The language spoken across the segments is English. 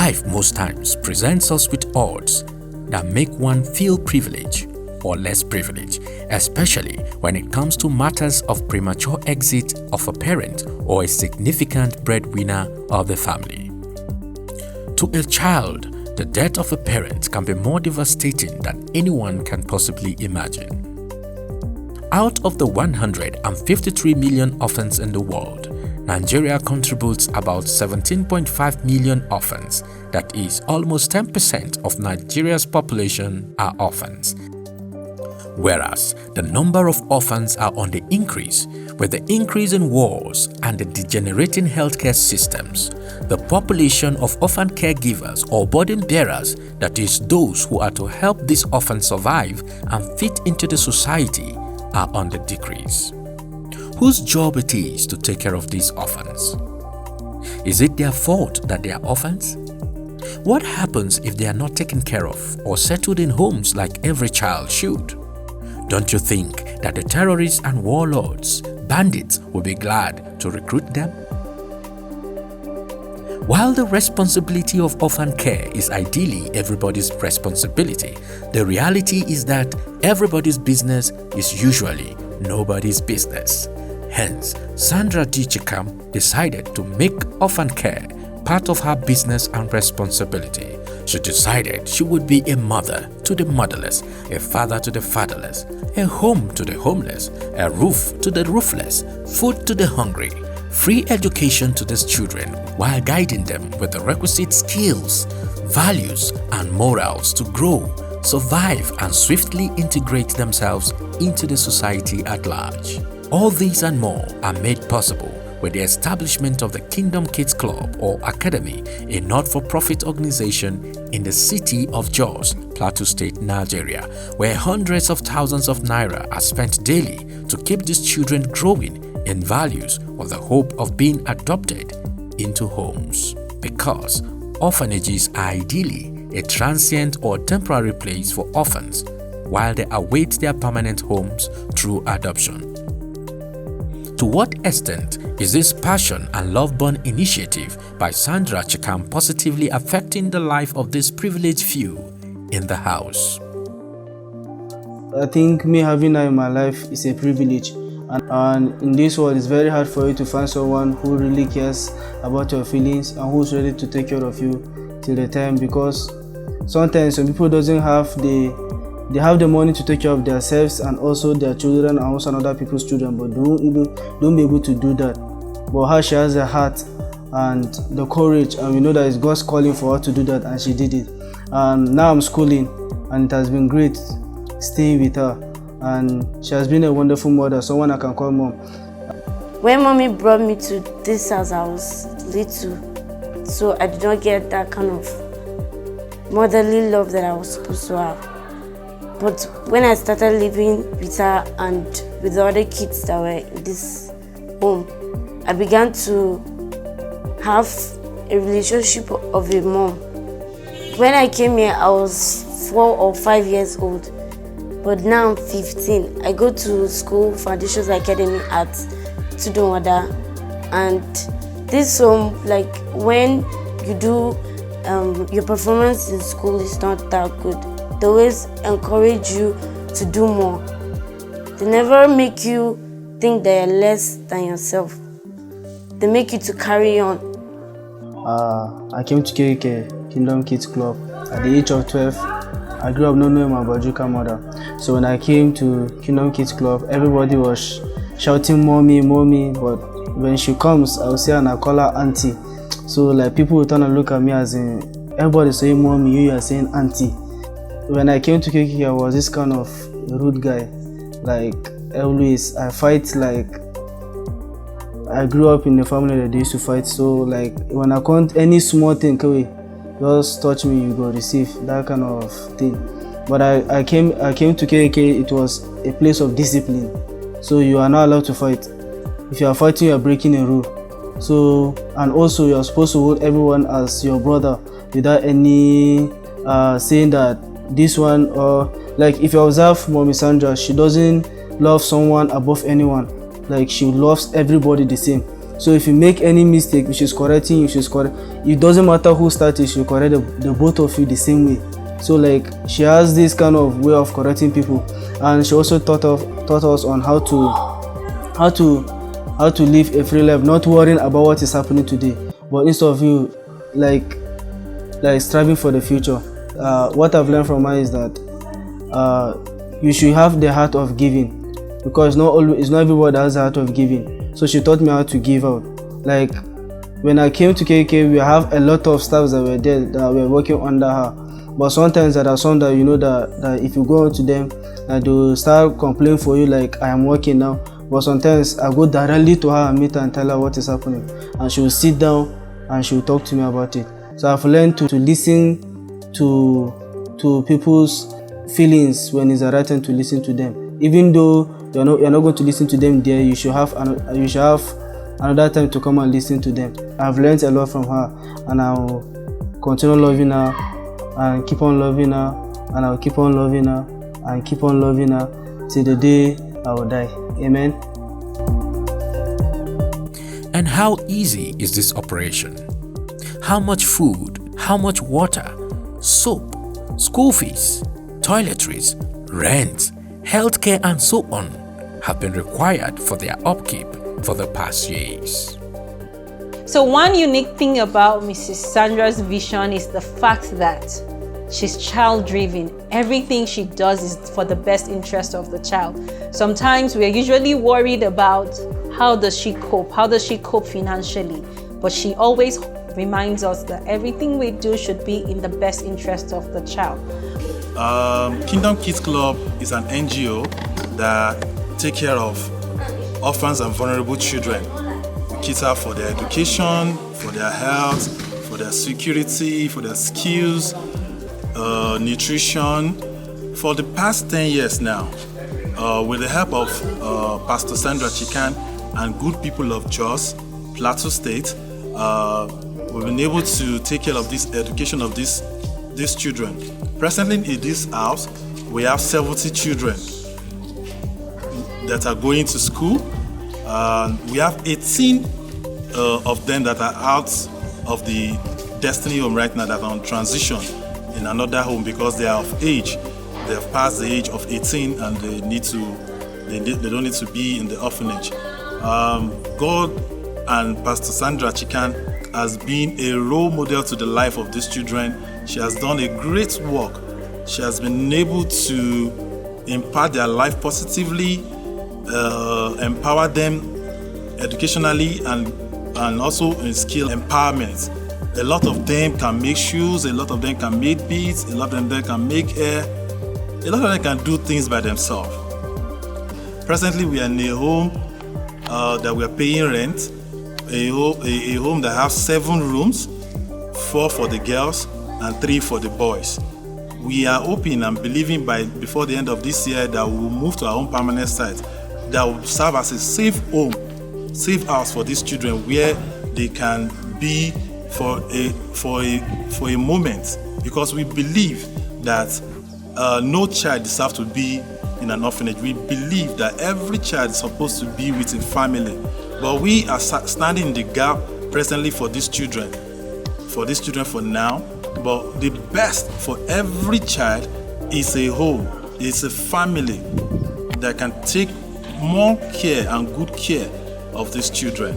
Life most times presents us with odds that make one feel privileged or less privileged, especially when it comes to matters of premature exit of a parent or a significant breadwinner of the family. To a child, the death of a parent can be more devastating than anyone can possibly imagine. Out of the 153 million orphans in the world, Nigeria contributes about 17.5 million orphans. That is, almost 10% of Nigeria's population are orphans. Whereas the number of orphans are on the increase, with the increase in wars and the degenerating healthcare systems, the population of orphan caregivers or burden bearers, that is, those who are to help these orphans survive and fit into the society, are on the decrease. Whose job it is to take care of these orphans? Is it their fault that they are orphans? What happens if they are not taken care of or settled in homes like every child should? Don't you think that the terrorists and warlords, bandits, will be glad to recruit them? While the responsibility of orphan care is ideally everybody's responsibility, the reality is that everybody's business is usually nobody's business. Hence, Sandra D Chikan decided to make orphan care part of her business and responsibility. She decided she would be a mother to the motherless, a father to the fatherless, a home to the homeless, a roof to the roofless, food to the hungry, free education to these children while guiding them with the requisite skills, values, and morals to grow, survive, and swiftly integrate themselves into the society at large. All these and more are made possible with the establishment of the Kingdom Kids Club or Academy, a not-for-profit organization in the city of Jos, Plateau State, Nigeria, where hundreds of thousands of naira are spent daily to keep these children growing in values with the hope of being adopted into homes. Because orphanages are ideally a transient or temporary place for orphans while they await their permanent homes through adoption. To what extent is this passion and love-born initiative by Sandra Chikan positively affecting the life of this privileged few in the house? I think me having her in my life is a privilege, and in this world it's very hard for you to find someone who really cares about your feelings and who's ready to take care of you till the time, because sometimes some people doesn't have they have the money to take care of themselves and also their children and also other people's children, but don't be able to do that. But her, she has the heart and the courage, and we know that it's God's calling for her to do that, and she did it. And now I'm schooling, and it has been great staying with her, and she has been a wonderful mother, someone I can call mom. When mommy brought me to this house, I was little, so I did not get that kind of motherly love that I was supposed to have. But when I started living with her and with the other kids that were in this home, I began to have a relationship of a mom. When I came here, I was 4 or 5 years old, but now I'm 15. I go to school, Foundations Academy at Tudunwada, and this home, like when you do your performance in school is not that good. They always encourage you to do more. They never make you think they are less than yourself. They make you to carry on. I came to KK, Kingdom Kids Club, at the age of 12. I grew up not knowing my biological mother. So when I came to Kingdom Kids Club, everybody was shouting mommy, mommy, but when she comes, I will say and I call her auntie. So like people will turn and look at me as in, everybody saying mommy, you are saying auntie. When I came to KK, I was this kind of rude guy. Like always, I fight. Like I grew up in a family that they used to fight. So like when I can't any small thing, just touch me, you go receive that kind of thing. But I came to KK. It was a place of discipline. So you are not allowed to fight. If you are fighting, you are breaking a rule. So and also you are supposed to hold everyone as your brother without any saying that this one, or like if you observe Mommy Sandra, she doesn't love someone above anyone. Like she loves everybody the same. So if you make any mistake, she's correcting you, she's correct. It doesn't matter who started, she'll correct the both of you the same way. So like she has this kind of way of correcting people, and she also taught us on how to live a free life, not worrying about what is happening today, but instead of you like striving for the future. What I've learned from her is that you should have the heart of giving, because it's not everybody that has the heart of giving. So she taught me how to give out. Like when I came to KK, we have a lot of staffs that were there that were working under her. But sometimes there are some that you know that if you go on to them, they will start complaining for you like I am working now. But sometimes I go directly to her and meet her and tell her what is happening, and she will sit down and she will talk to me about it. So I've learned to listen to people's feelings when it's the right time to listen to them. Even though you're not going to listen to them there, you should have another time to come and listen to them. I've learned a lot from her, and I'll continue loving her and keep on loving her, and I'll keep on loving her and keep on loving her till the day I will die. Amen. And how easy is this operation? How much food, how much water, soap, school fees, toiletries, rent, healthcare and so on have been required for their upkeep for the past years. So one unique thing about Mrs. Sandra's vision is the fact that she's child-driven. Everything she does is for the best interest of the child. Sometimes we're usually worried about how does she cope financially, but she always reminds us that everything we do should be in the best interest of the child. Kingdom Kids Club is an NGO that takes care of orphans and vulnerable children. We cater for their education, for their health, for their security, for their skills, nutrition. For the past 10 years now, with the help of Pastor Sandra Chikan and good people of Jos, Plateau State, we've been able to take care of this education of these children. Presently in this house, we have 70 children that are going to school. We have 18 of them that are out of the Destiny home right now that are on transition in another home because they are of age. They have passed the age of 18 and they don't need to be in the orphanage. God and Pastor Sandra Chikan has been a role model to the life of these children. She has done a great work. She has been able to impact their life positively, empower them educationally and also in skill empowerment. A lot of them can make shoes, a lot of them can make beads, a lot of them can make hair, a lot of them can do things by themselves. Presently, we are in a home that we are paying rent, a home that has 7 rooms, 4 for the girls and 3 for the boys. We are hoping and believing before the end of this year that we will move to our own permanent site that will serve as a safe home, safe house for these children where they can be for a moment, because we believe that no child deserves to be in an orphanage. We believe that every child is supposed to be with a family, but we are standing in the gap presently for these children for now. But the best for every child is a home, is a family that can take more care and good care of these children.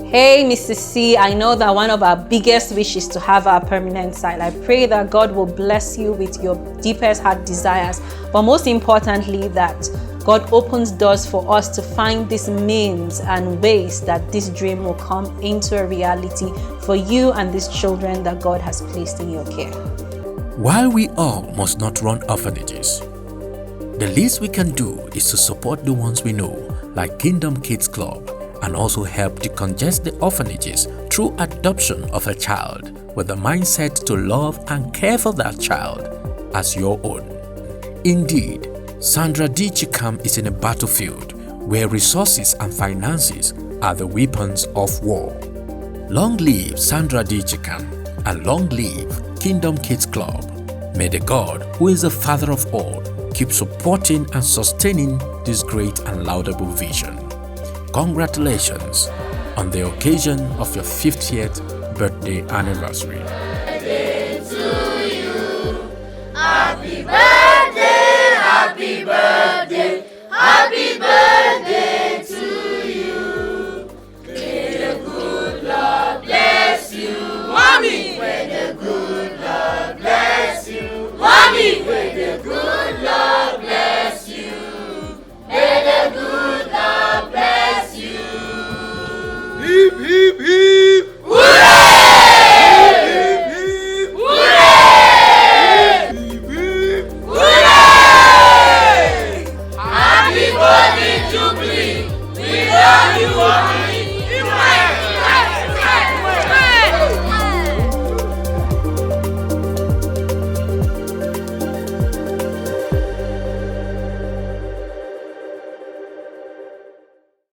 Hey, Mrs. C, I know that one of our biggest wishes is to have our permanent site. I pray that God will bless you with your deepest heart desires, but most importantly that God opens doors for us to find these means and ways that this dream will come into a reality for you and these children that God has placed in your care. While we all must not run orphanages, the least we can do is to support the ones we know, like Kingdom Kids Club, and also help decongest the orphanages through adoption of a child with the mindset to love and care for that child as your own. Indeed, Sandra D Chikan is in a battlefield where resources and finances are the weapons of war. Long live Sandra D Chikan and long live Kingdom Kids Club. May the God, who is the Father of all, keep supporting and sustaining this great and laudable vision. Congratulations on the occasion of your 50th birthday anniversary.